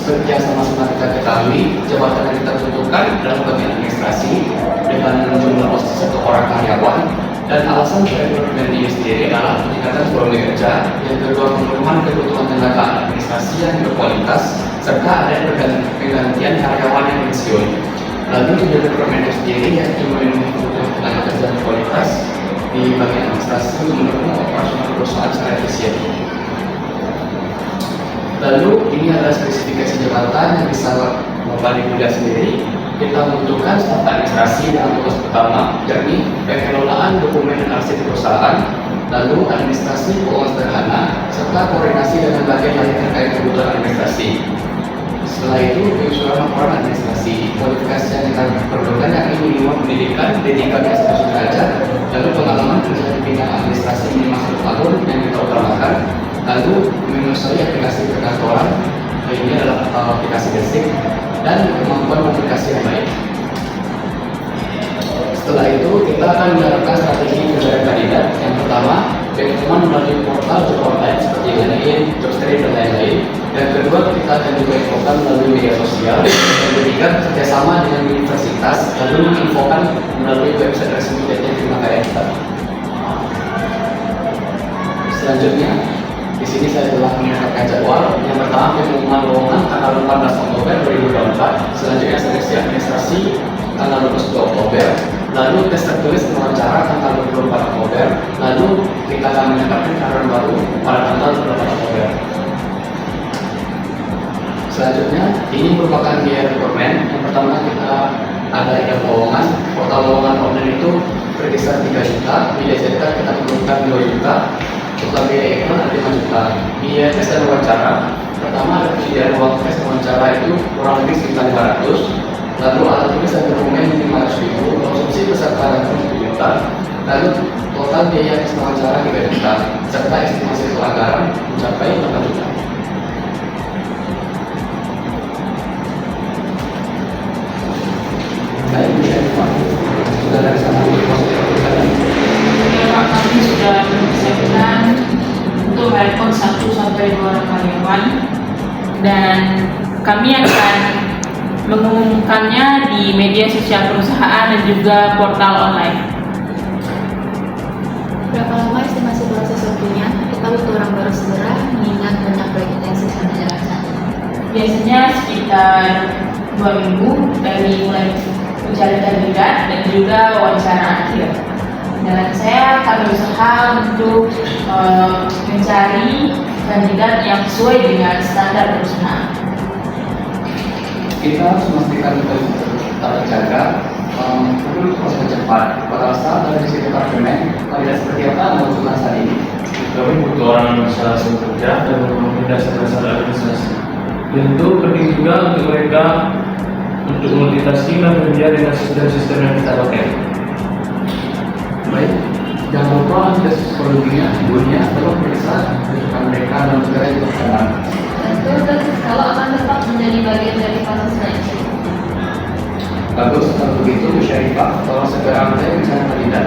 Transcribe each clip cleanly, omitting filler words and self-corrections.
Seperti yang sama-sama kita ketahui, jabatan yang kita tentukan dalam bagian administrasi dengan jumlah posisi 1 orang karyawan, dan alasan rekrutmen ini sendiri adalah peningkatan volume kerja, yang kedua pemenuhan kebutuhan tenaga administrasi yang berkualitas, serta ada pergantian karyawan yang pensiun. Lalu di rekrutmen itu sendiri yaitu memenuhi kebutuhan tenaga kerja berkualitas di bagian administrasi untuk mendukung operasional perusahaan secara efisien. Lalu ini adalah spesifikasi jabatan yang bisa Bapak Ibu lihat sendiri. Kita membutuhkan staf administrasi dengan tugas pertama, yakni pengelolaan dokumen dan arsip perusahaan, lalu administrasi keuangan sederhana, serta koordinasi dengan bagian lain terkait kebutuhan administrasi. Setelah itu, penyusunan laporan administrasi, kualifikasi yang kita perlukan yakni minimal pendidikan di tingkat S1 derajat, lalu pengalaman kerja di bidang administrasi minimal 1 tahun yang kita utamakan, lalu menguasai aplikasi perkantoran, ini adalah aplikasi basic, dan kemampuan komunikasi yang baik. Setelah itu, kita akan menerapkan strategi pencarian kandidat. Yang pertama, rekrutmen melalui portal job online seperti LinkedIn, Jobstreet, dan lain-lain. Yang kedua, kita akan juga infokan melalui media sosial. Yang ketiga, kerjasama dengan universitas, lalu menginfokan melalui website resmi PT Firma Karya kita. Selanjutnya, di sini saya telah menetapkan jadwal. Yang pertama, pengumuman lowongan tanggal 14 Oktober 2024. Selanjutnya, seleksi administrasi tanggal 22 Oktober. Lalu tes tertulis wawancara tanggal 24 Oktober. Lalu kita akan menetapkan karyawan baru pada tanggal 24 Oktober. Selanjutnya, ini merupakan biaya rekrutmen. Yang pertama, kita ada ikan lowongan. Portal lowongan online itu berkisar 3 juta. Biaya cetak kita perlukan 2 juta. Total biaya iklan ada 5 juta. Biaya tes dan wawancara, pertama ada penyediaan ruang tes dan wawancara itu kurang lebih sekitar 500. Lalu alat tulis dan dokumen 500.000, konsumsi peserta dan 1 juta. Lalu total biaya tes dan wawancara 3 juta, serta estimasi pelanggaran mencapai 8 juta. Baik, sudah dari sana kami sudah mempersiapkan untuk merekrut 1-2 orang karyawan, dan kami akan mengumumkannya di media sosial perusahaan dan juga portal online. Berapa lama estimasi proses waktunya? Kita butuh orang baru segera, mengingat banyak proyek intensif yang menjalankan. Biasanya sekitar 2 minggu dari mulai mencari kandidat dan juga wawancara akhir. Dan saya akan berusaha untuk mencari kandidat yang sesuai dengan standar perusahaan. Kita harus memastikan terjaga, perlu proses cepat. Pada saat dari sisi departemen, kandidat seperti apa membutuhkan saat ini? Kami butuh orang yang bisa langsung kerja dan memiliki dasar-dasar administrasi. Tentu penting juga untuk mereka untuk multitasking dan bekerja dengan sistem-sistem yang kita pakai. Baik, jangan lupa ada psikologinya, ibunya, perlu periksa kesukaan mereka dan segera itu sekarang. Tentu, kalau akan tetap menjadi bagian dari proses seleksi. Bagus, kalau begitu Syarifah, tolong segera mencari misalnya kandidat.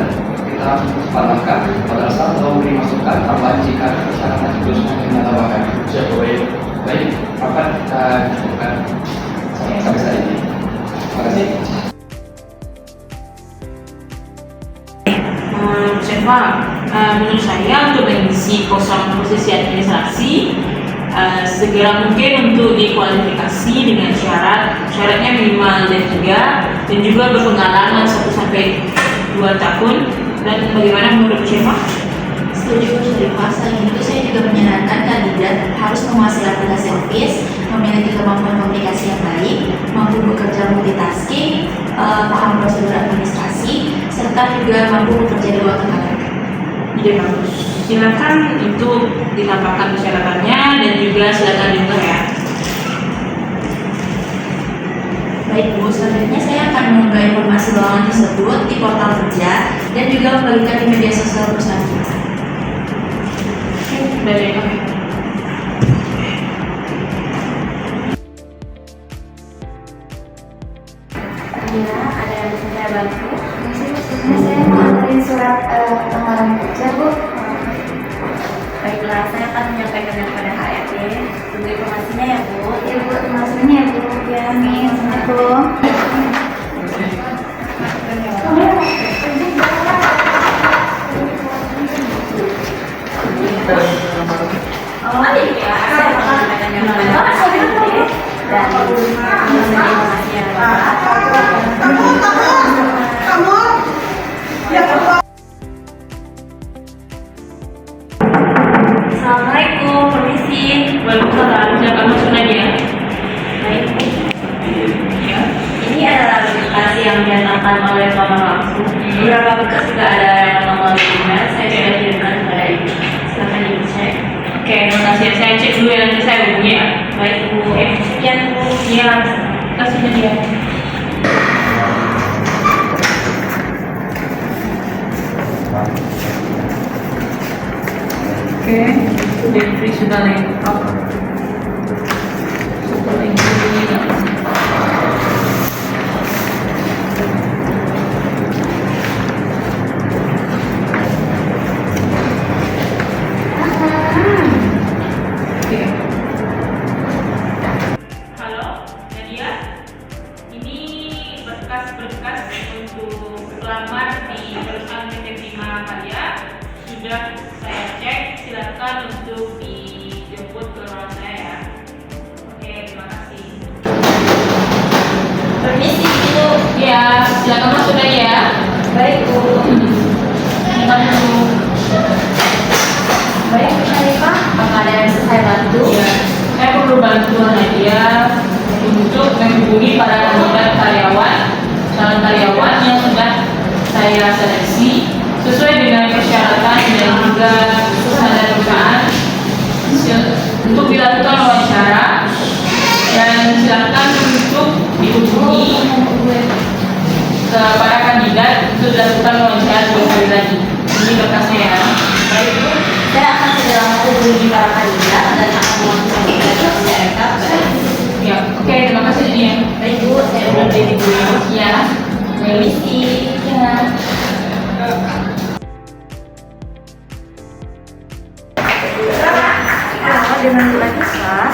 Kita harus cepatkan pada saat tolong beri masukan tambahan jika persyaratan khususnya yang kita tambahkan. Siap, baik. Baik, kapan kita cukupkan sampai saat ini. Terima kasih. Siapa? Menurut saya untuk mengisi kosong posisi administrasi, segera mungkin untuk dikualifikasi dengan syaratnya minimal D3 dan juga berpengalaman 1-2 tahun. Dan bagaimana menurut siapa? Setuju dari pasal itu, saya juga menyarankan kandidat harus menguasai aplikasi Office, memiliki kemampuan komunikasi yang baik, mampu bekerja multitasking, paham prosedur administrasi, serta juga mampu bekerja di luar kantor. Ide bagus. Silakan itu ditambahkan persyaratannya dan juga silakan diunggah ya. Baik Bu, selanjutnya saya akan mengunggah informasi lowongan tersebut di portal kerja dan juga membagikan di media sosial perusahaan kita. Dari kami. Ya, ada yang bisa saya bantu? Sebetulnya saya mau antarin surat lamaran kerja, Bu. Baiklah, saya akan menyampaikannya kepada HRD. Tunggu informasinya ya, Bu. Ya Bu, terima kasih banyak ya Bu. Ya, amin. Assalamualaikum. Oh, iya. Saya akan menyampaikannya kepada HRD. Dan tunggu informasinya, Bapak. Assalamualaikum, permisi. Waalaikumsalam. Silakan masuk aja. Baik, Ya. ini adalah aplikasi yang diantarkan oleh Bapak langsung. Beberapa berkas juga ada yang nomor email. Saya sudah kirimkan kepada Ibu. Silakan Ibu cek. Oke, terima kasih. Saya cek dulu ya, nanti saya hubungi ya. Baik, Bu. Sekian, Bu. Iya, kasih dia. Oke, Jeffrey sudah lengkap. Satu lagi. Oke. Halo, Nadia. Ini berkas-berkas untuk pelamar di perusahaan PT Prima Karya sudah saya cek. Silakan untuk dijemput ke ruangan saya ya. Oke, terima kasih. Permisi, Bu. Ya, silakan masuk aja ya. Baik, Bu. Silakan masuk. Baik, Bu Syarifah. Apakah ada yang bisa saya bantu? Ya, saya perlu bantuan Nadia untuk menghubungi para kandidat karyawan, calon karyawan yang sudah saya seleksi sesuai dengan persyaratan dan juga standar perusahaan untuk dilakukan wawancara, dan silakan untuk dihubungi kepada kandidat untuk dilakukan wawancara 2 kali lagi. Ini berkasnya ya. Baik, Bu. Saya akan segera menghubungi para kandidat dan akan melakukan identitas mereka kepada Ibu. Ya, oke, terima kasih Nadia. Baik, Bu. Saya berdiri dulu. Ya, Permisi. ya. Halo, dengan Bu Latifah.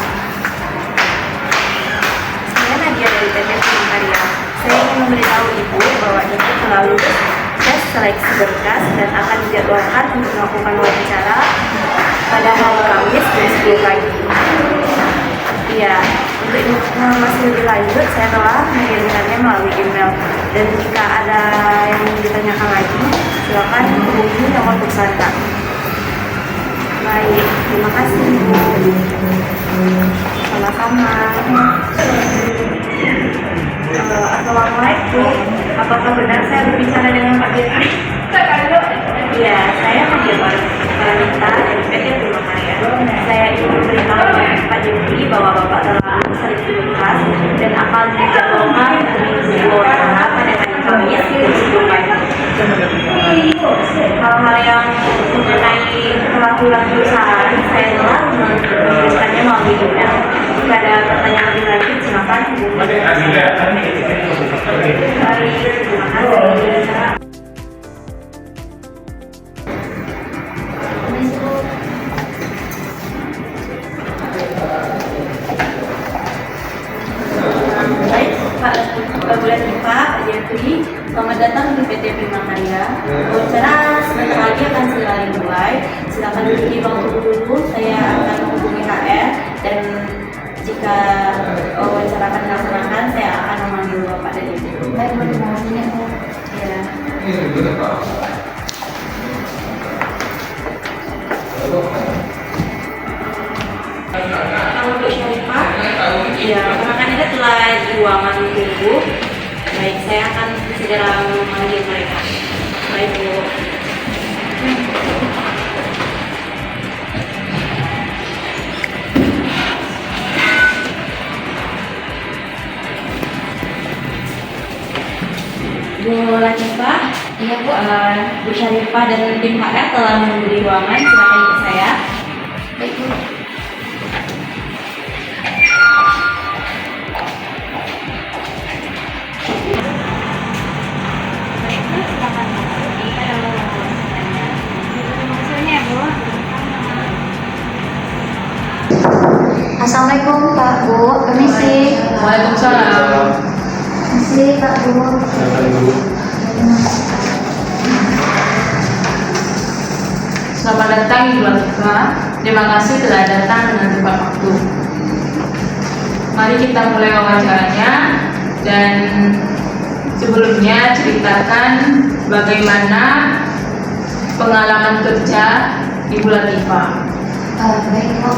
Saya Nadia dari PT Prima Karya. Saya ingin memberitahu Ibu bahwa Ibu telah lulus tes seleksi berkas dan akan dijadwalkan untuk melakukan wawancara pada hari Kamis jam 10 pagi. Iya, untuk informasi lebih lanjut saya telah mengirimkannya melalui email. Dan jika ada yang ditanyakan lagi, silakan hubungi nomor perusahaan kami. Baik, terima kasih Bu. Sama-sama. Assalamualaikum. Apakah benar saya berbicara dengan Pak Jeffrey? Iya, saya Nadia Paramita dari PT Prima Karya. Saya ingin memberitahu Pak Jeffrey bahwa Bapak telah seleksi berkas dan akan dijadwalkan untuk wawancara pada hari Kamis jam 10 pagi. Hal-hal yang mengenai peraturan perusahaan saya telah mengirimkannya melalui email. Jika ada pertanyaan lebih lanjut, silakan hubungi. Baik, terima kasih. Baik, Pak Latifah, Pak Jeffrey, selamat datang di PT Prima Karya. Wawancara sebentar lagi akan segera dimulai. Silakan duduk di bangku dulu. Saya akan menghubungi HR dan jika wawancara akan dilaksanakan, saya akan memanggil Bapak dan Ibu. Baik, Bu. Terima kasih banyak Bu. Ya. Kalau untuk Syarifah, ya, para kandidat telah di ruangan tunggu. Baik, saya akan segera memanggil mereka. Baik, Bu. Bu Latifah, Iya Bu. Bu Syarifah dan tim HR telah menunggu di ruangan. Silakan ikut saya. Baik Bu. Baik, Bu, silakan masuk. Ini adalah ruangan wawancaranya. Terima kasih banyak ya Bu. Pak Bu, permisi. Waalaikumsalam. Permisi Pak Bu. Silakan Ibu. Selamat datang Ibu Latifah. Terima kasih telah datang dengan tepat waktu. Mari kita mulai wawancaranya, dan sebelumnya ceritakan bagaimana pengalaman kerja Ibu Latifah. Baik Bu.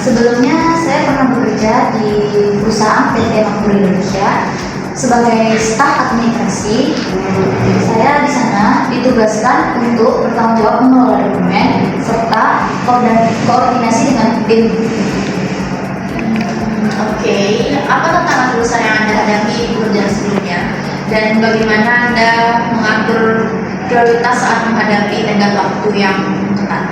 Sebelumnya saya pernah bekerja di perusahaan PT Makmur Indonesia sebagai staf administrasi. Saya di sana ditugaskan untuk bertanggung jawab mengelola dokumen serta koordinasi dengan tim. Oke, apa tantangan perusahaan yang Anda hadapi di pekerjaan sebelumnya? Dan bagaimana Anda mengatur prioritas saat menghadapi tenggat waktu yang ketat?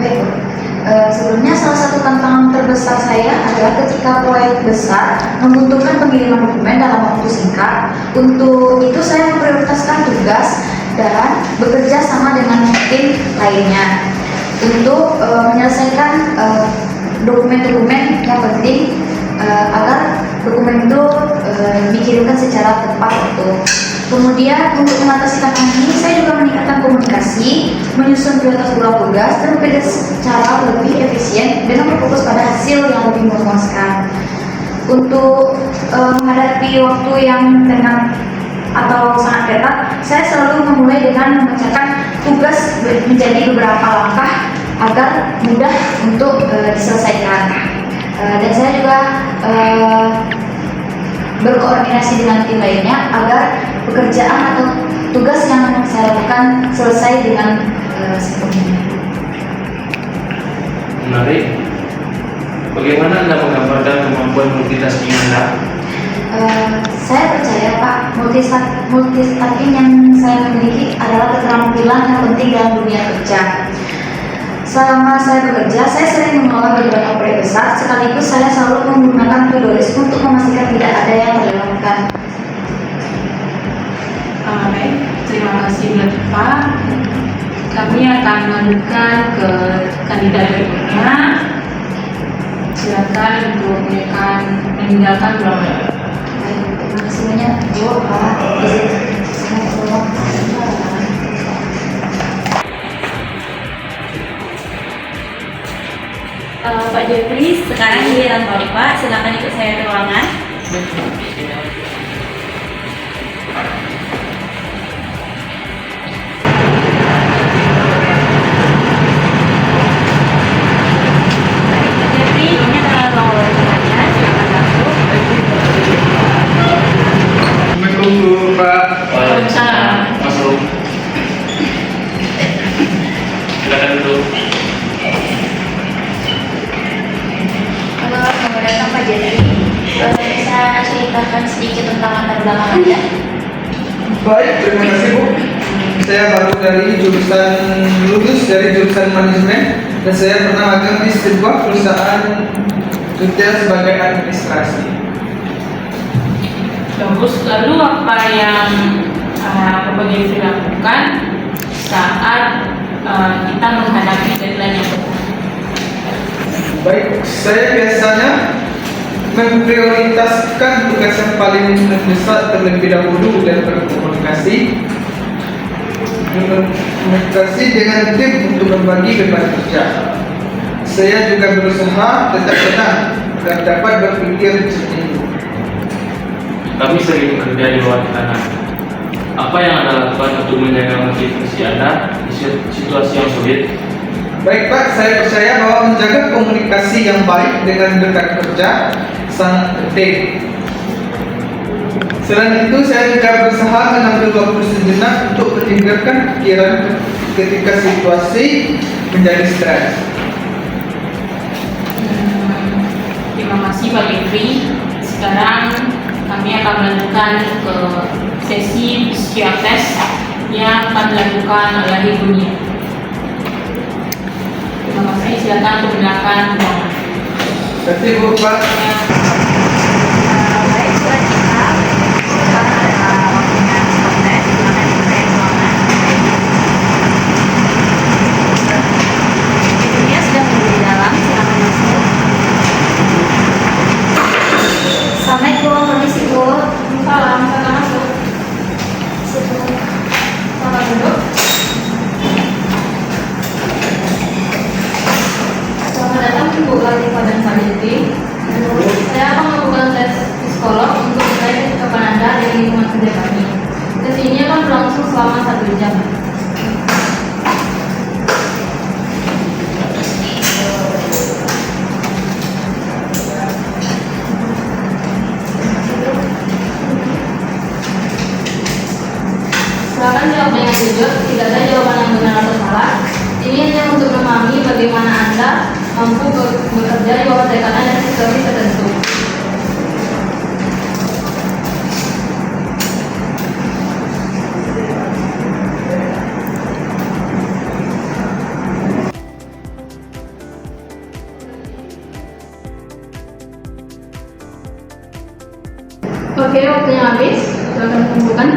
Baik, Bu. Sebelumnya salah satu tantangan terbesar saya adalah ketika proyek besar membutuhkan pengiriman dokumen dalam waktu singkat. Untuk itu saya memprioritaskan tugas dan bekerja sama dengan tim lainnya untuk menyelesaikan dokumen-dokumen yang penting agar dokumen itu dikirimkan secara tepat waktu. Kemudian untuk mengatasi tantangan ini, saya juga meningkatkan komunikasi, menyusun prioritas tugas, dan bekerja secara lebih efisien dengan berfokus pada hasil yang lebih memuaskan. Untuk menghadapi waktu yang tengah atau sangat ketat, saya selalu memulai dengan memecahkan tugas menjadi beberapa langkah agar mudah untuk diselesaikan. Dan saya juga berkoordinasi dengan tim lainnya agar pekerjaan atau tugas yang saya lakukan selesai dengan sempurna. Menarik. Bagaimana Anda menggambarkan kemampuan multitasking Anda? Saya percaya Pak, multitasking yang saya miliki adalah keterampilan yang penting dalam dunia kerja. Selama saya bekerja, saya sering mengelola beberapa proyek besar, sekaligus saya selalu menggunakan to-do list untuk memastikan tidak ada yang terlewatkan. Baik, terima kasih Bu Latifah. Kami akan melanjutkan ke kandidat berikutnya. Silakan untuk meninggalkan ruangan. Baik, terima kasih banyak Bu, Pak. Izin keluar. Pak Jeffrey, sekarang giliran Bapak, silakan ikut saya ke ruangan. Pak Jeffrey, ini adalah ruang wawancaranya, silakan masuk. Assalamualaikum Pak. Waalaikumsalam. Masuk. Silakan duduk. Halo, selamat datang Pak Jeffrey. Bisa ceritakan sedikit tentang latar belakang Anda? Baik, terima kasih Bu. Saya baru lulus dari jurusan manajemen dan saya pernah magang di sebuah perusahaan retail sebagai administrasi. Bagus. Lalu apa yang Bapak Jeffrey lakukan saat kita menghadapi deadline yang berat? Baik, saya biasanya memprioritaskan tugas yang paling besar terlebih dahulu dan berkomunikasi dengan tim untuk berbagi beban kerja. Saya juga berusaha tetap tenang dan dapat berpikir jernih. Kami sering bekerja di luar tanah. Apa yang Anda lakukan untuk menjaga motivasi Anda di situasi yang sulit? Baik Pak, saya percaya bahwa menjaga komunikasi yang baik dengan rekan kerja sangat penting. Selain itu, saya juga berusaha mengambil waktu sejenak untuk meninggalkan pikiran ketika situasi menjadi stres. Terima kasih Pak Jeffrey. Sekarang kami akan melanjutkan ke sesi psikiatres yang akan dilakukan oleh Ibu Nia. Terima kasih, silakan untuk mendengarkan ruangan. Terima kasih Bu Pak. Baik, surat kita. Sekarang adalah waktunya psikiatres. Silakan ikut saya ke ruangan. Ibunya sudah menunggu di dalam, silakan masuk. Mbak Diti. Saya akan melakukan tes psikolog untuk mengetahui kesiapan Anda dari lingkungan kerja kami. Tes ini akan berlangsung selama 1 jam. Silakan jawab dengan jujur, tidak ada jawaban yang benar atau salah. Ini hanya untuk memahami bagaimana Anda mampu bekerja di bawah tekanan dan situasi tertentu. Oke, waktunya habis. Silakan kumpulkan.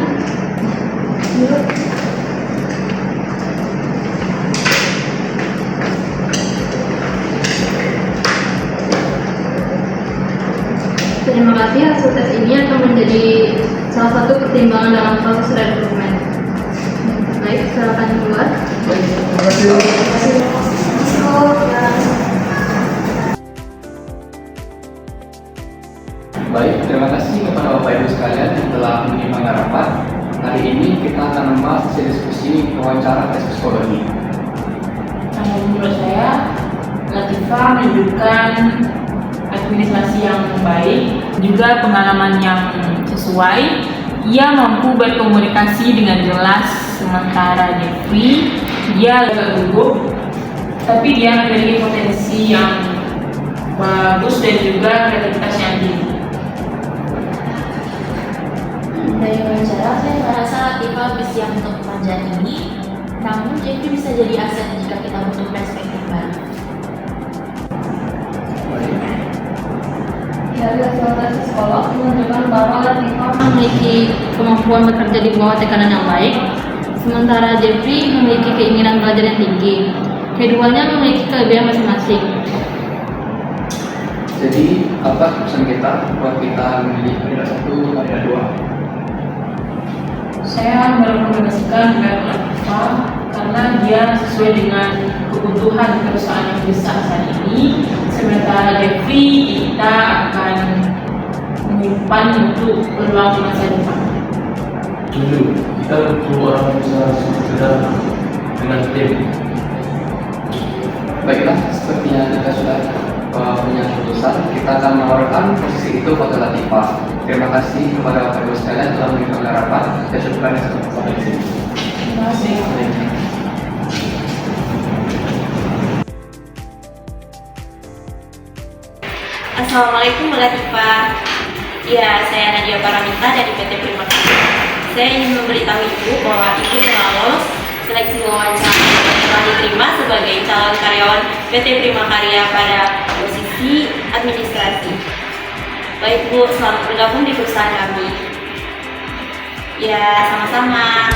Terima kasih, hasil tes ini akan menjadi salah satu pertimbangan dalam proses rekrutmen. Baik, silakan keluar. Terima kasih. Baik, terima kasih kepada Bapak Ibu sekalian yang telah menyimak rapat. Hari ini kita akan membahas sesi diskusi wawancara tes psikologi. Nah, menurut saya, Latifah menunjukkan administrasi yang baik, juga pengalaman yang sesuai. Ia mampu berkomunikasi dengan jelas, sementara Jeffrey dia agak gugup, tapi dia memiliki potensi yang bagus dan juga kreativitas yang tinggi. Dari wawancara, saya merasa Latifah lebih siap untuk pekerjaan ini. Namun, Jeffrey bisa jadi aset jika kita butuh perspektif baru. Dari hasil tes psikolog menunjukkan bahwa Latifah memiliki kemampuan bekerja di bawah tekanan yang baik, sementara Jeffrey memiliki keinginan belajar yang tinggi. Keduanya memiliki kelebihan masing-masing. Jadi, apa pesan kita buat kita memilih kandidat 1, kandidat 2? Saya merekomendasikan Mbak Latifah karena dia sesuai dengan kebutuhan perusahaan yang besar saat ini. Sementara Jeffrey kita akan menyimpan untuk peluang di masa depan. Jujur, kita butuh orang yang bisa bekerja dengan tim. Baiklah, seperti yang kita sudah punya keputusan, kita akan menawarkan posisi itu pada Latifah. Terima kasih kepada Bapak Ibu sekalian telah mengikuti rapat. Saya syukurkan sampai di sini. Terima kasih. Assalamualaikum Mbak Latifah. Ya, saya Nadia Paramita dari PT Prima Karya. Saya ingin memberitahu Ibu bahwa Ibu telah lolos seleksi wawancara dan telah diterima sebagai calon karyawan PT Prima Karya pada posisi administrasi. Baik Bu, selamat bergabung di perusahaan kami. Ya, sama-sama.